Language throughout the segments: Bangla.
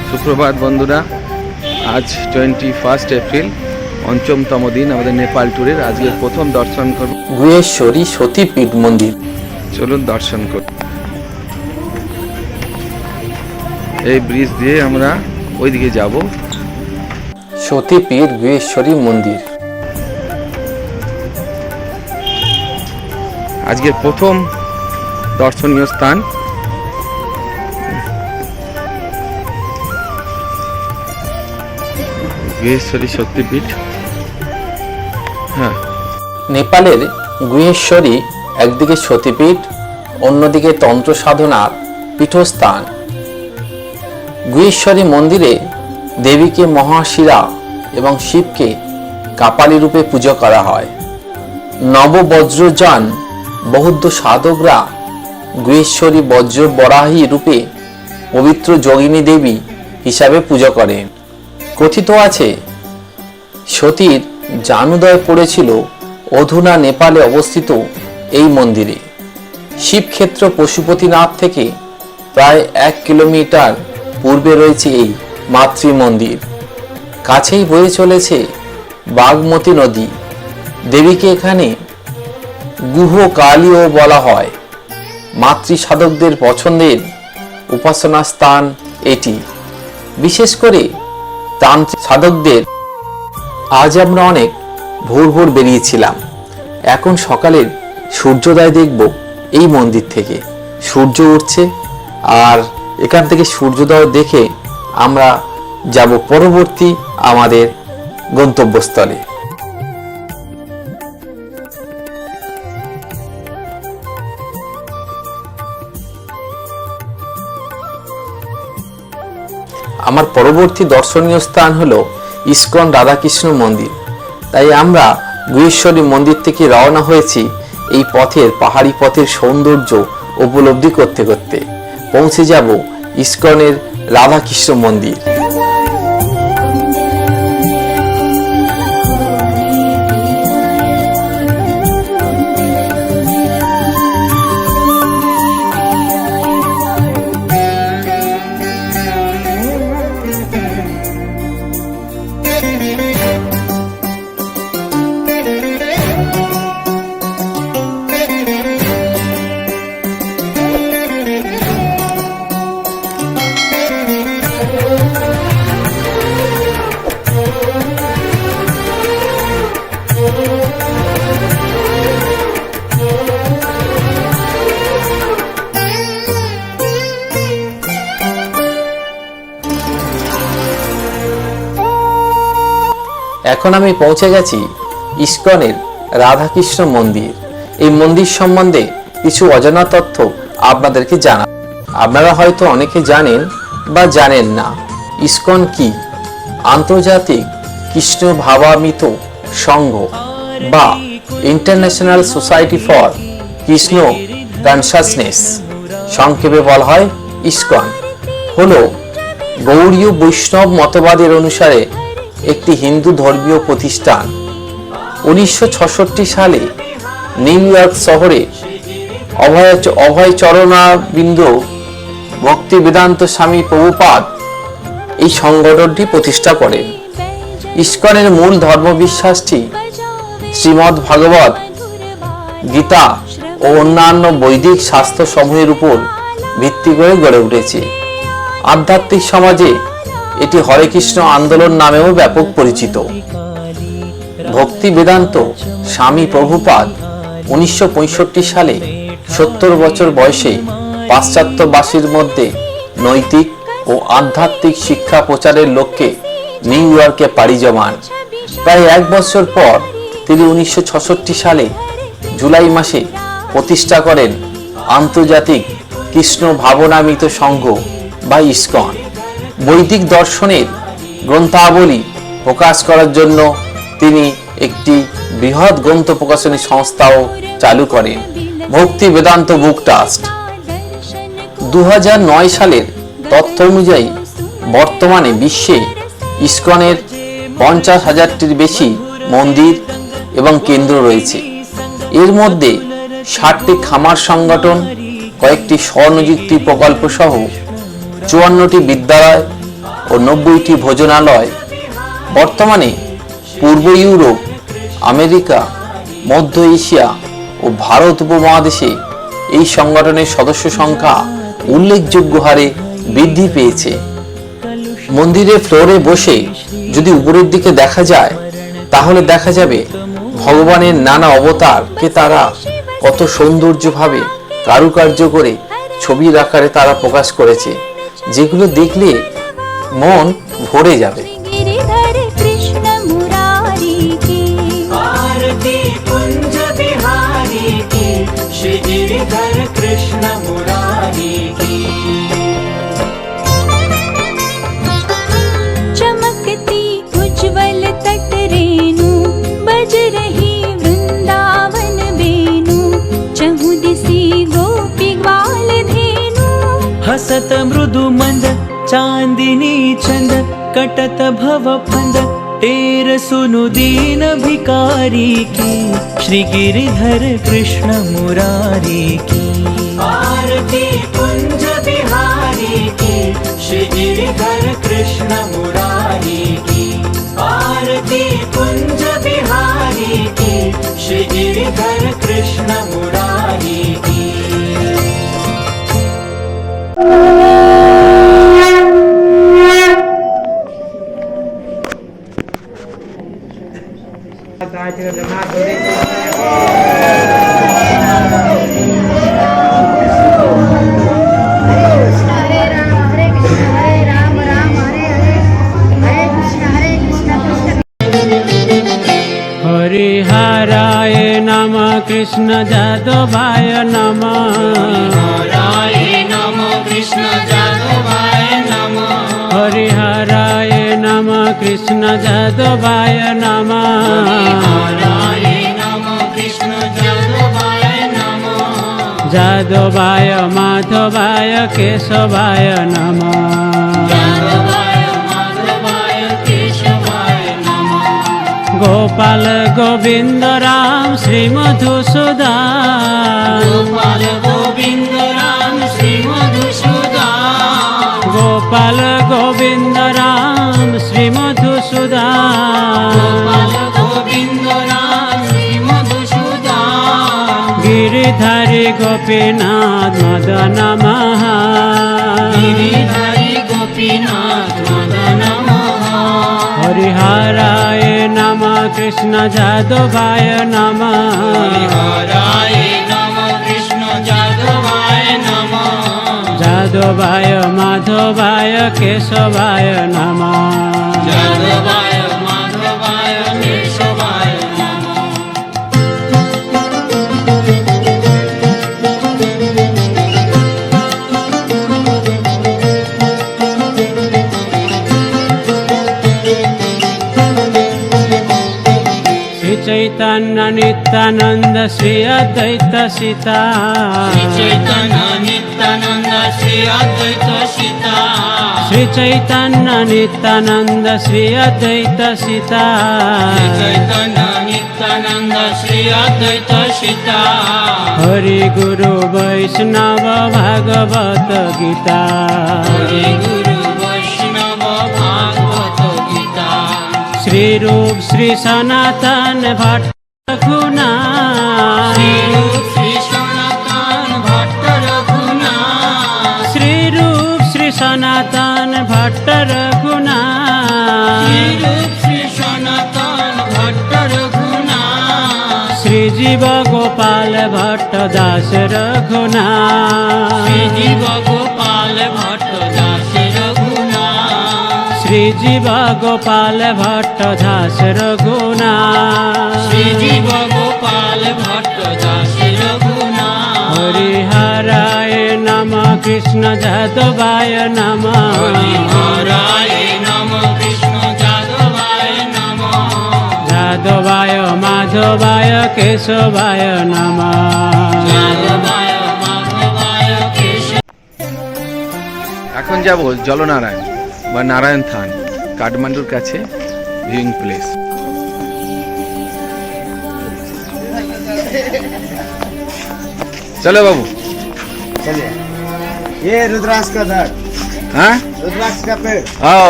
সুপ্রভাত বন্ধুরা, আজ 21 এপ্রিল, পঞ্চমতম দিন আমাদের নেপাল ট্যুরের। আজকে প্রথম দর্শন করব গুহেশ্বরী সতীপীঠ মন্দির। চলুন দর্শন করব। এই ব্রিজ দিয়ে আমরা ওইদিকে যাব। সতীপীঠ গুহেশ্বরী মন্দির আজকে প্রথম দর্শনীয় স্থান। গুহেশ্বরী সতীপীঠ। হ্যাঁ, নেপালের গুহেশ্বরী একদিকে সতীপীঠ, অন্যদিকে তন্ত্র সাধনার পীঠস্থান। গুহেশ্বরী মন্দিরে দেবীকে মহাশিরা এবং শিবকে কাপালি রূপে পুজো করা হয়। নববজ্রযান বৌদ্ধ সাধকরা গুহেশ্বরী বজ্র বরাহী রূপে পবিত্র যোগিনী দেবী হিসাবে পুজো করেন। কথিত আছে সতীর জানুদয় পড়েছিল অধুনা নেপালে অবস্থিত এই মন্দিরে। শিবক্ষেত্র পশুপতিনাথ থেকে প্রায় 1 কিলোমিটার পূর্বে রয়েছে এই মাতৃ মন্দির। কাছেই বয়ে চলেছে বাগমতী নদী। দেবীকে এখানে গুহ কালীও বলা হয়। মাতৃ সাধকদের পছন্দের উপাসনা স্থান এটি, বিশেষ করে তান্ত্রিক সাধকদের। আজ আমরা অনেক ভোর ভোর বেরিয়েছিলাম। এখন সকালের সূর্যোদয় দেখব এই মন্দির থেকে। সূর্য উঠছে, আর এখান থেকে সূর্যোদয় দেখে আমরা যাব পরবর্তী আমাদের গন্তব্যস্থলে। আমার পরবর্তী দর্শনীয় স্থান হলো ইস্কন রাধাকৃষ্ণ মন্দির। তাই আমরা গুহেশ্বরী মন্দির থেকে রওনা হয়েছি এই পথের, পাহাড়ি পথের সৌন্দর্য উপলব্ধি করতে করতে পৌঁছে যাব ইস্কনের রাধাকৃষ্ণ মন্দির। এখন আমি পৌঁছে গেছি ইস্কনের রাধাকৃষ্ণ মন্দির। এই মন্দির সম্বন্ধে কিছু অজানা তথ্য আপনাদেরকে জানা। আপনারা হয়তো অনেকে জানেন বা জানেন না। ইস্কন কি? আন্তর্জাতিক কৃষ্ণ ভাবামৃত সংঘ বা international society for Krishna consciousness, সংক্ষেপে বলা হয় ইস্কন, হলো গৌড়ীয় বৈষ্ণব মতবাদের অনুসারে একটি হিন্দু ধর্মীয় প্রতিষ্ঠান। 1966 সালে নিউ ইয়র্ক শহরে অভয়চরণাবিন্দ ভক্তি বেদান্ত স্বামী প্রভুপাদ এই সংগঠনটি প্রতিষ্ঠা করেন। ইস্কনের মূল ধর্মবিশ্বাসটি শ্রীমদ্ ভাগবত গীতা ও অন্যান্য বৈদিক শাস্ত্র সমূহের উপর ভিত্তি করে গড়ে উঠেছে। আধ্যাত্মিক সমাজে এটি হরে কৃষ্ণ আন্দোলন নামেও ব্যাপক পরিচিত। ভক্তি বেদান্ত স্বামী প্রভুপাদ 1965 সালে 70 বছর বয়সে পাশ্চাত্যবাসীর মধ্যে নৈতিক ও আধ্যাত্মিক শিক্ষা প্রচারের লক্ষ্যে নিউ ইয়র্কে পাড়ি জমান। প্রায় 1 বছর পর তিনি 1966 সালে জুলাই মাসে প্রতিষ্ঠা করেন আন্তর্জাতিক কৃষ্ণ ভাবনামৃত সংঘ বা ইস্কন। বৈদিক দর্শনের গ্রন্থাবলী প্রকাশ করার জন্য তিনি একটি বৃহৎ গ্রন্থ প্রকাশনী সংস্থাও চালু করেন, ভক্তি বেদান্ত বুক ট্রাস্ট। 2009 সালের তথ্য অনুযায়ী বর্তমানে বিশ্বে ইস্কনের 50,000টির বেশি মন্দির এবং কেন্দ্র রয়েছে। এর মধ্যে 60টি খামার সংগঠন, কয়েকটি স্বনিযুক্তি প্রকল্প সহ 54টি বিদ্যালয় ও 90টি ভোজনালয়। বর্তমানে পূর্ব ইউরোপ, আমেরিকা, মধ্য এশিয়া ও ভারত উপমহাদেশে এই সংগঠনের সদস্য সংখ্যা উল্লেখযোগ্য হারে বৃদ্ধি পেয়েছে। মন্দিরের ফ্লোরে বসে যদি উপরের দিকে দেখা যায় তাহলে দেখা যাবে ভগবানের নানা অবতারকে তারা কত সৌন্দর্যভাবে কারুকার্য করে ছবির আকারে তারা প্রকাশ করেছে, যেগুলো দেখলে মন ভরে যাবে। गिरिधर कृष्ण मुरारी की आरती कुंज बिहारी की, श्री गिरिधर कृष्ण मुरारी की। चमकती उज्जवल तट रेणु, बज रही वृंदावन वेणु, चहु दिसी गोपी ग्वाल धेनु। हसत मृदु मंद चांदिनी चंद, कटत भव फंद टेर सुनु दीन भिकारी की, श्री गिरिधर कृष्ण मुरारी की। आरती कुंज बिहारी की, श्री गिरिधर कृष्ण मुरारी की। आरती कुंज बिहारी की, श्री गिरिधर कृष्ण मुरारी की। हरे राम राम हरे हरे, हरे कृष्ण कृष्ण। हरिहराय नमः कृष्ण जादवाय नमः। हरिहराय नमः कृष्ण जादवाय नमः। हरिहराय नमः कृष्ण जादवाय नमः। हरिहराय नमः कृष्ण जादवाय नमः। जादवाय माधवाय केशवाय नमः। जादवाय माधवाय केशवाय नमः। गोपाल गोविंद राम श्री मधुसूदन। गोपाल गोविंद राम श्री मधुसूदन। गोपाल गोविंद राम श्री मधुसूदन। गोपाल गोविंद राम श्री मधुसूदन। गिरिधारी गोपीनाथ मदन महा। गिरिधारी गोपीनाथ मदन महा। हरिहराय नमः कृष्ण जादवाय नमः। हरिहराय नमः कृष्ण जादवाय नमः। जादवाय माधवाय केशवाय नमः। जादवाय माधवाय केशवाय नमः। चैतन्य नित्यानंद श्री अद्वैत सीता। श्री चैतन्य नित्यानंद श्री अद्वैत सीता। श्री चैतन्य नित्यानंद श्री अद्वैत सीता। श्री चैतन्य नित्यानंद श्री अद्वैत सीता। हरि गुरु वैष्णव भागवत गीता। हरि गुरु वैष्णव भागवत गीता। श्री रूप श्री सनातन भट्ट रघुनाथ। श्री रूप श्री सनातन भट्ट रघुनाथ। श्री रूप श्री सनातन भट्ट रघुनाथ। श्री रूप श्री सनातन भट्ट रघुनाथ। श्री जीव गोपाल भट्ट दास रघुनाथ। श्री जीव गोपाल भट्ट दास रघुनाथ। श्री जीव गोपाल भट्ट दास रघुनाथ। श्री जीव गोपाल भट्ट दास रघुनाथ। हरिहराय नमः कृष्ण जादवाय नमः। हरिहराय नमः कृष्ण जादवाय नमः। जादवाय माधवाय केशवाय नमः। जादवाय माधवाय केशव। এখন যাব জলনারায়ণ বা নারায়ণ থান, কাঠমান্ডুর কাছে ভিউইং প্লেস। চলো বাবু। चलिए, ये रुद्राक्ष का दर हाँ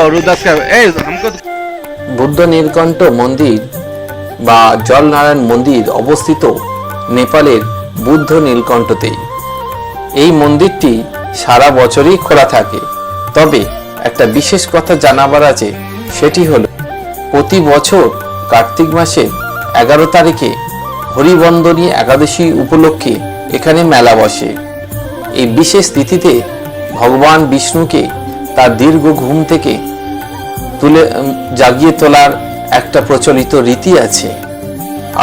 रुद्राक्ष का ए हमको বুদ্ধ নীলকণ্ঠ মন্দির বা জলনারায়ণ মন্দির অবস্থিত নেপালের বুদ্ধ নীলকণ্ঠতেই। এই মন্দিরটি সারা বছরই খোলা থাকে, তবে একটা বিশেষ কথা জানাবার আছে, সেটি হলো প্রতি বছর কার্তিক মাসের 11 তারিখে হরিবন্দনী একাদশী উপলক্ষে এখানে মেলা বসে। এই বিশেষ তিথিতে ভগবান বিষ্ণুকে তার দীর্ঘ ঘুম থেকে জাগিয়ে তোলার একটা প্রচলিত রীতি আছে।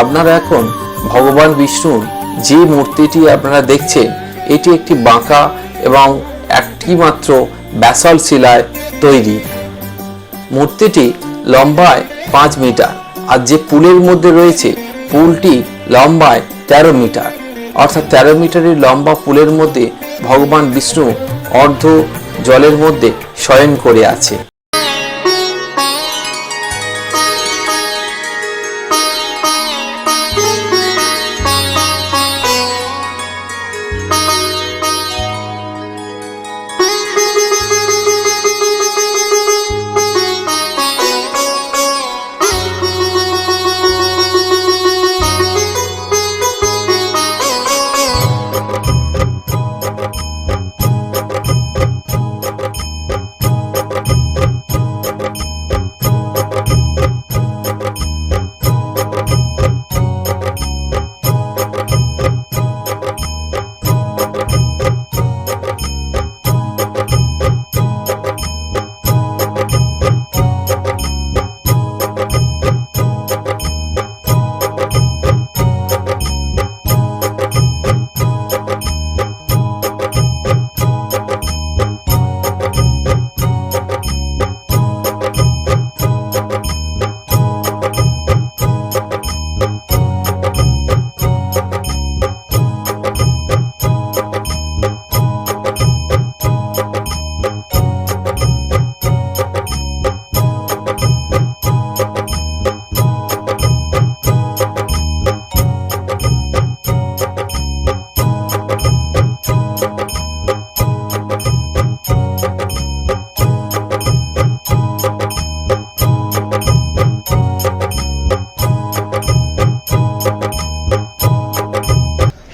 আপনারা এখন ভগবান বিষ্ণুর যে মূর্তিটি আপনারা দেখছেন, এটি একটি বাঁকা এবং একটি মাত্র ব্যাসল্ট শিলায় তৈরি। মূর্তিটি লম্বায় 5 মিটার, আর যে পুলের মধ্যে রয়েছে পুলটি লম্বায় 13 মিটার, অর্থাৎ 13 মিটারের লম্বা পুলের মধ্যে ভগবান বিষ্ণু অর্ধ জলের মধ্যে শয়ন করে আছে।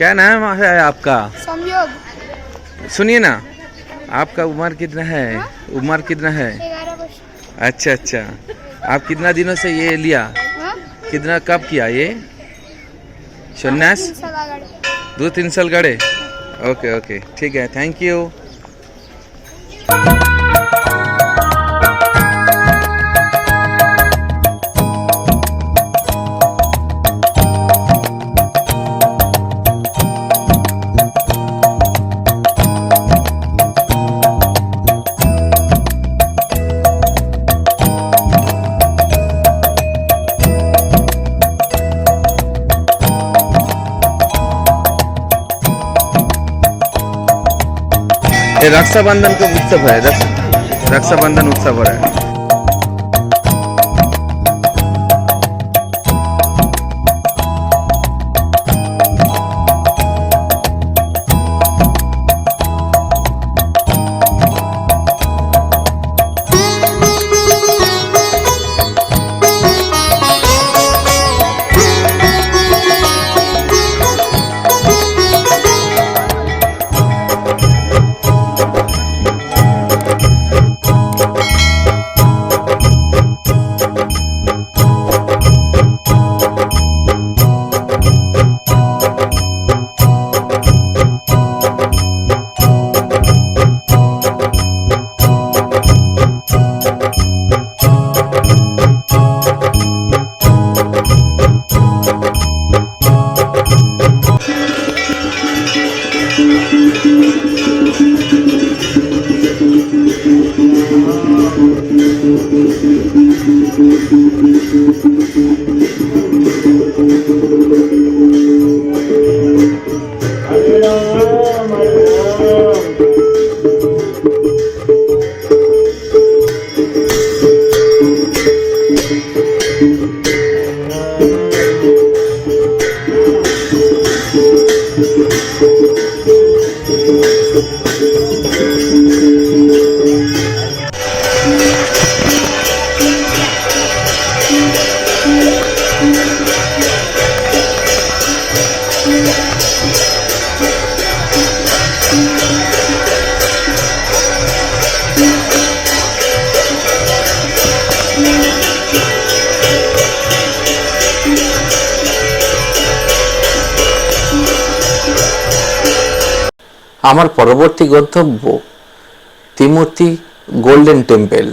क्या नाम है आपका? संयोग सुनिए ना, आपका उम्र कितना है? उम्र कितना है? 11 वर्ष। अच्छा अच्छा, आप कितना दिनों से ये लिया? हाँ? कितना कब किया ये संन्यास? 3 साल आगे। 2-3 साल गड़े। ओके ओके ठीक है, थैंक यू। ये रक्षाबंधन का उत्सव है, रक्षाबंधन उत्सव हो रहा है। আমার পরবর্তী গন্তব্য ত্রিমূর্তি গোল্ডেন টেম্পল।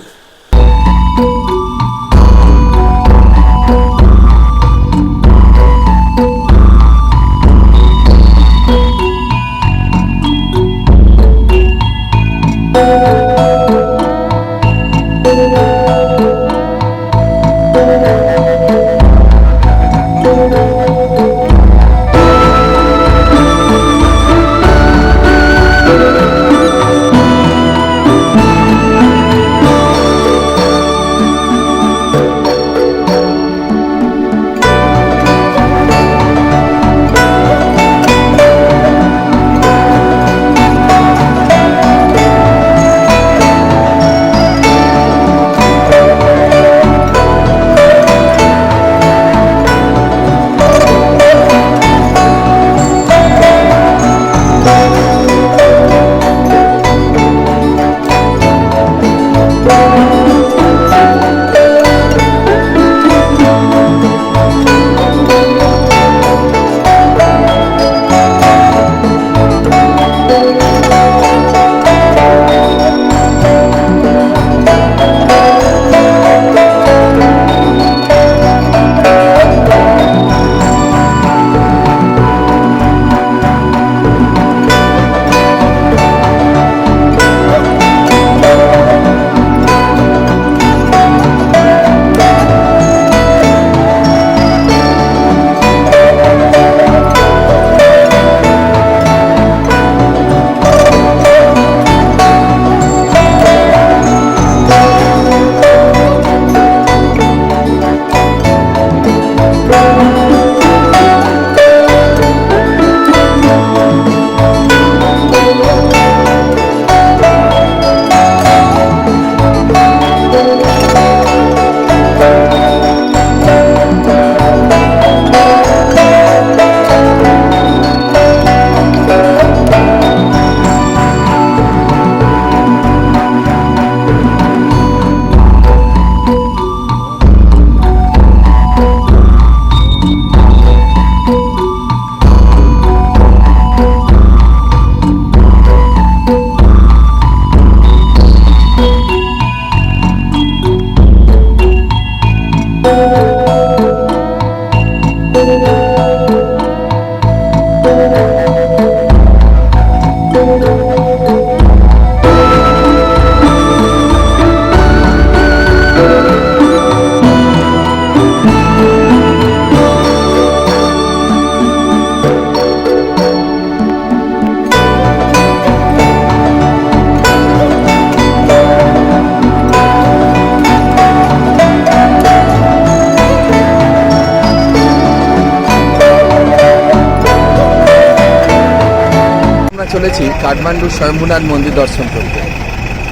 চলেছি কাঠমান্ডু স্বয়ম্ভুনাথ মন্দির দর্শন করতে।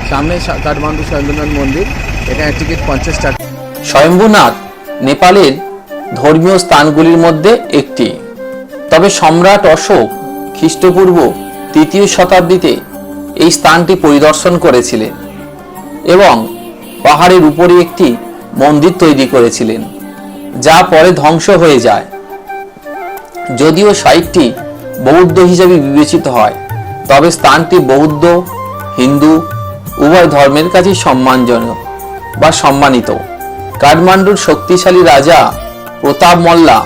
সামনে কাঠমান্ডু স্বয়ম্ভুনাথ মন্দির, এখানে টিকিট 50 টাকা। স্বয়ম্ভুনাথ নেপালের ধর্মীয় স্থানগুলির মধ্যে একটি। তবে সম্রাট অশোক খ্রিস্টপূর্ব 3য় শতাব্দীতে এই স্থানটি পরিদর্শন করেছিলেন এবং পাহাড়ের উপরে একটি মন্দির তৈরি করেছিলেন, যা পরে ধ্বংস হয়ে যায়। যদিও সাইটটি বৌদ্ধ হিসেবে বিবেচিত হয়, তবে স্থানটি বৌদ্ধ, হিন্দু উভয় ধর্মের কাছেই সম্মানজনক বা সম্মানিত। কাঠমান্ডুর শক্তিশালী রাজা প্রতাপ মল্লা,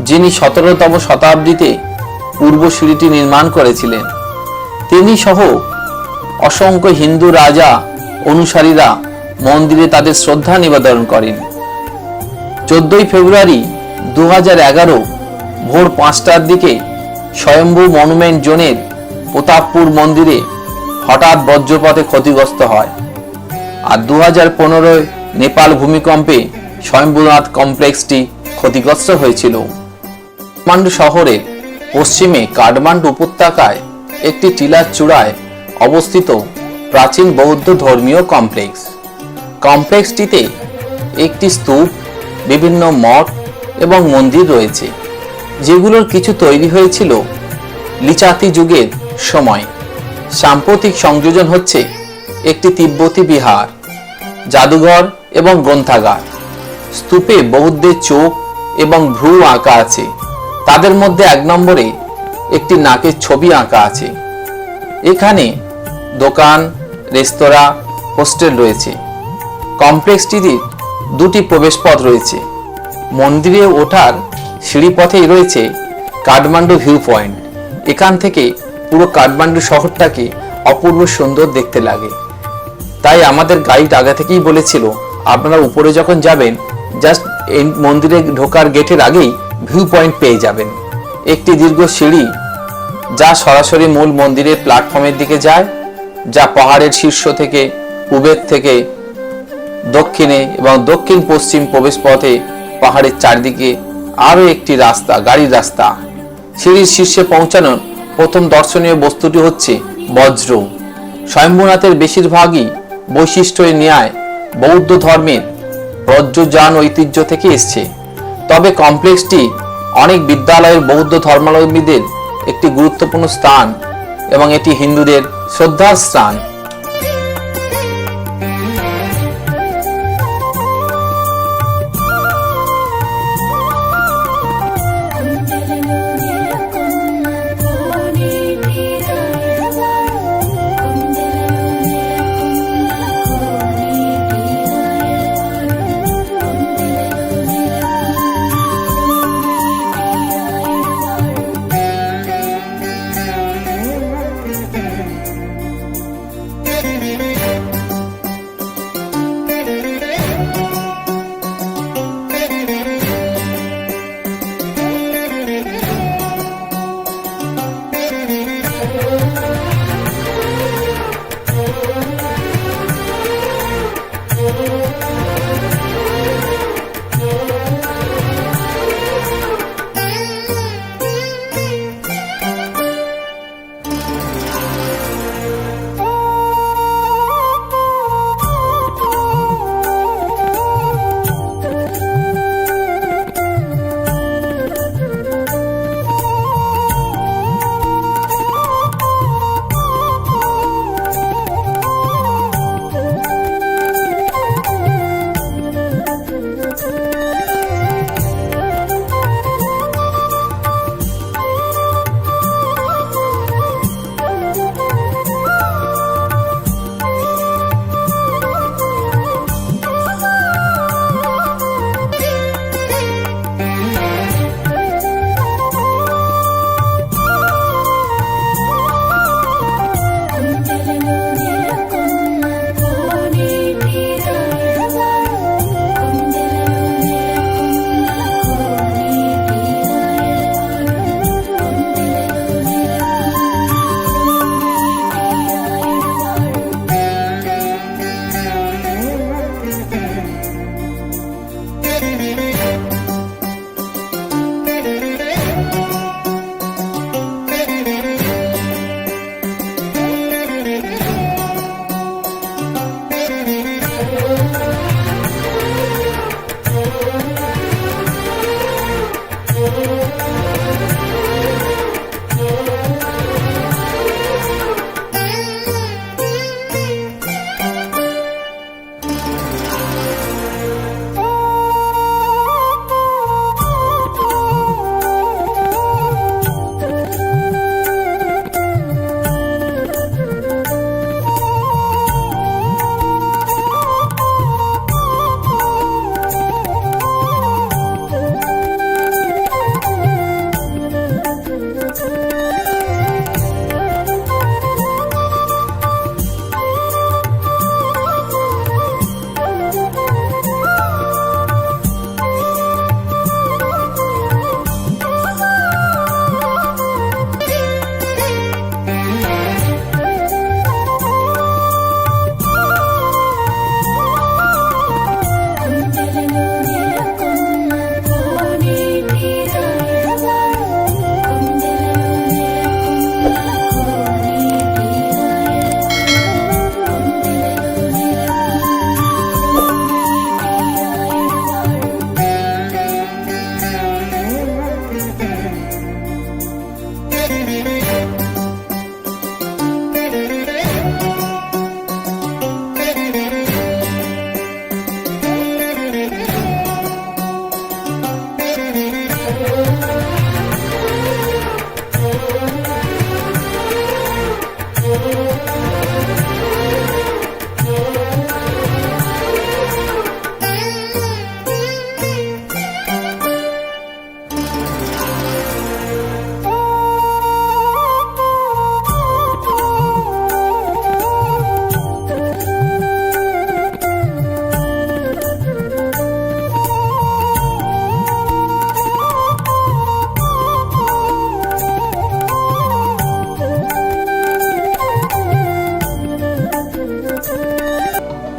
যিনি 17তম শতাব্দীতে পূর্ব সিঁড়িটি নির্মাণ করেছিলেন, তিনি সহ অসংখ্য হিন্দু রাজা অনুসারীরা মন্দিরে তাদের শ্রদ্ধা নিবেদন করেন। 14ই ফেব্রুয়ারি 2011 ভোর 5টার দিকে স্বয়ম্ভু মনুমেন্ট জোনের প্রতাপপুর মন্দিরে হঠাৎ বজ্রপাতে ক্ষতিগ্রস্ত হয়। আর 2015 নেপাল ভূমিকম্পে স্বয়ম্ভুনাথ কমপ্লেক্সটি ক্ষতিগ্রস্ত হয়েছিল। কাঠমান্ডু শহরের পশ্চিমে কাঠমান্ডু উপত্যকায় একটি টিলার চূড়ায় অবস্থিত প্রাচীন বৌদ্ধ ধর্মীয় কমপ্লেক্স। কমপ্লেক্সটিতে একটি স্তূপ, বিভিন্ন মঠ এবং মন্দির রয়েছে, যেগুলোর কিছু তৈরি হয়েছিল লিচাতি যুগের সময়। সাম্প্রতিক সংযোজন হচ্ছে একটি তিব্বতী বিহার, জাদুঘর এবং গ্রন্থাগার। স্তূপে বৌদ্ধের চোখ এবং ভ্রু আঁকা আছে। তাদের মধ্যে 1 নম্বরে একটি নাকের ছবি আঁকা আছে। এখানে দোকান, রেস্তোরাঁ, হোস্টেল রয়েছে। কমপ্লেক্সটিতে দুটি প্রবেশপথ রয়েছে। মন্দিরে ওঠার সিঁড়িপথেই রয়েছে কাঠমান্ডু ভিউ পয়েন্ট। এখান থেকে পুরো কাঠমান্ডু শহরটাকে অপূর্ব সুন্দর দেখতে লাগে। তাই আমাদের গাইড আগে থেকেই বলেছিল, আপনারা উপরে যখন যাবেন জাস্ট এই মন্দিরে ঢোকার গেটের আগেই ভিউ পয়েন্ট পেয়ে যাবেন। একটি দীর্ঘ সিঁড়ি যা সরাসরি মূল মন্দিরের প্ল্যাটফর্মের দিকে যায়, যা পাহাড়ের শীর্ষ থেকে পূবের থেকে দক্ষিণে এবং দক্ষিণ পশ্চিম প্রবেশপথে পাহাড়ের চারদিকে আরও একটি রাস্তা, গাড়ির রাস্তা। সিঁড়ির শীর্ষে পৌঁছানোর প্রথম দর্শনীয় বস্তুটি হচ্ছে বজ্র। স্বয়ম্ভূনাথের বেশিরভাগই বৈশিষ্ট্যের ন্যায় বৌদ্ধ ধর্মের ব্রজযান ঐতিহ্য থেকে এসছে। তবে কমপ্লেক্সটি অনেক বিদ্যালয়ের বৌদ্ধ ধর্মাবলম্বীদের একটি গুরুত্বপূর্ণ স্থান এবং এটি হিন্দুদের শ্রদ্ধার স্থান।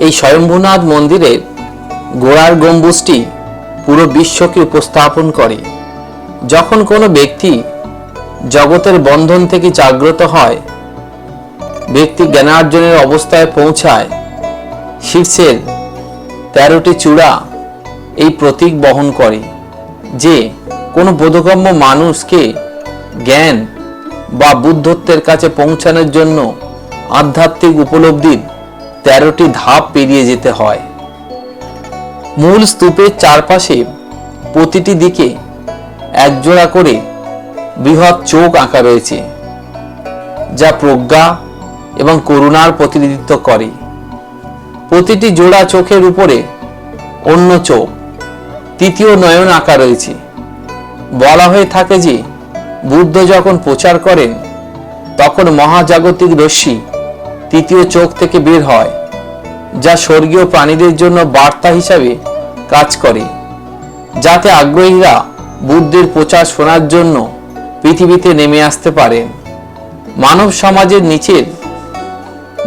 এই স্বয়ম্ভূনাথ মন্দিরের গোড়ার গম্বুজটি পুরো বিশ্বকে উপস্থাপন করে। যখন কোনো ব্যক্তি জগতের বন্ধন থেকে জাগ্রত হয়, ব্যক্তি জ্ঞানার্জনের অবস্থায় পৌঁছায়, শীর্ষের 13টি চূড়া এই প্রতীক বহন করে যে কোনো বোধগম্য মানুষকে জ্ঞান বা বুদ্ধত্বের কাছে পৌঁছানোর জন্য আধ্যাত্মিক উপলব্ধির 13টি ধাপ পেরিয়ে যেতে হয়। মূল স্তূপের চারপাশে প্রতিটি দিকে একজোড়া করে বৃহৎ চোখ আঁকা রয়েছে, যা প্রজ্ঞা এবং করুণার প্রতিনিধিত্ব করে। প্রতিটি জোড়া চোখের উপরে অন্য চোখ, তৃতীয় নয়ন আঁকা রয়েছে। বলা হয়ে থাকে যে বুদ্ধ যখন প্রচার করেন তখন মহাজাগতিক রশ্মি তৃতীয় চোখ থেকে বের হয়, যা স্বর্গীয় প্রাণীদের জন্য বার্তা হিসাবে কাজ করে, যাতে আগ্রহীরা বুদ্ধের প্রচার শোনার জন্য পৃথিবীতে নেমে আসতে পারেন। মানব সমাজের নিচের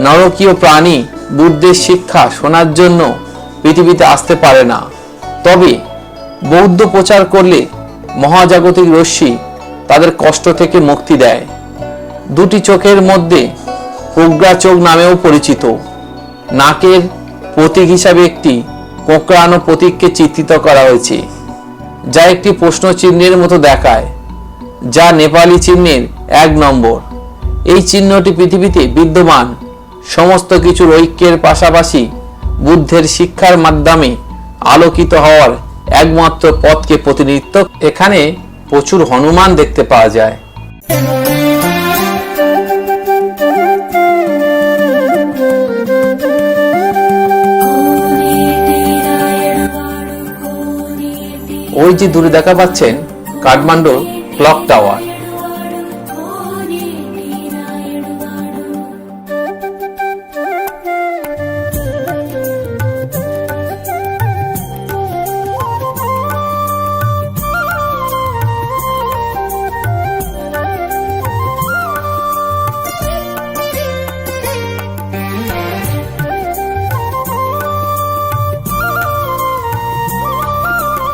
নরকীয় প্রাণী বুদ্ধের শিক্ষা শোনার জন্য পৃথিবীতে আসতে পারে না, তবে বৌদ্ধ প্রচার করলে মহাজাগতিক রশ্মি তাদের কষ্ট থেকে মুক্তি দেয়। দুটি চোখের মধ্যে প্রজ্ঞা চোখ নামেও পরিচিত নাকের প্রতীক হিসাবে একটি কোঁকড়ানো প্রতীককে চিত্রিত করা হয়েছে, যা একটি প্রশ্ন চিহ্নের মতো দেখায়, যা নেপালি চিহ্নের 1 নম্বর। এই চিহ্নটি পৃথিবীতে বিদ্যমান সমস্ত কিছুর ঐক্যের পাশাপাশি বুদ্ধের শিক্ষার মাধ্যমে আলোকিত হওয়ার একমাত্র পথকে প্রতিনিধিত্ব। এখানে প্রচুর হনুমান দেখতে পাওয়া যায়। ওই যে দূরে দেখা পাচ্ছেন কাঠমান্ডুর ক্লক টাওয়ার।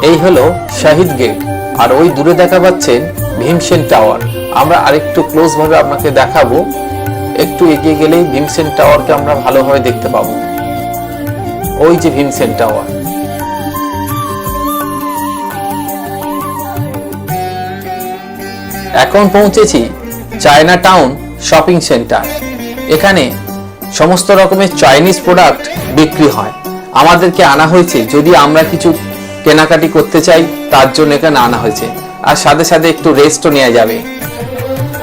এই হলো শহীদ গেট, আর ওই দূরে দেখা পাচ্ছেন ভীমসেন টাওয়ার। আমরা আরেকটু ক্লোজ ভাবে আপনাকে দেখাবো। একটু এগিয়ে গেলেই ভীমসেন টাওয়ারকে আমরা ভালোভাবে দেখতে পাবো। ওই যে ভীমসেন টাওয়ার। এখন পৌঁছেছি চায়না টাউন শপিং সেন্টার। এখানে সমস্ত রকমের চাইনিজ প্রোডাক্ট বিক্রি হয়। আমাদেরকে আনা হয়েছে যদি আমরা কিছু কেনাকাটি করতে চাই, তার জন্য এখানে আনা হয়েছে। আর সাথে সাথে একটু রেস্টও নেওয়া যাবে।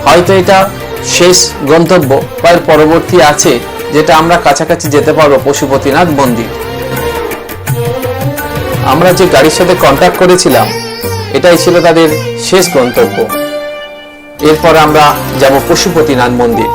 হয়তো এটা শেষ গন্তব্য বা এর পরবর্তী আছে, যেটা আমরা কাছাকাছি যেতে পারবো পশুপতিনাথ মন্দির। আমরা যে গাড়ির সাথে কন্ট্যাক্ট করেছিলাম এটাই ছিল তাদের শেষ গন্তব্য। এরপর আমরা যাব পশুপতিনাথ মন্দির।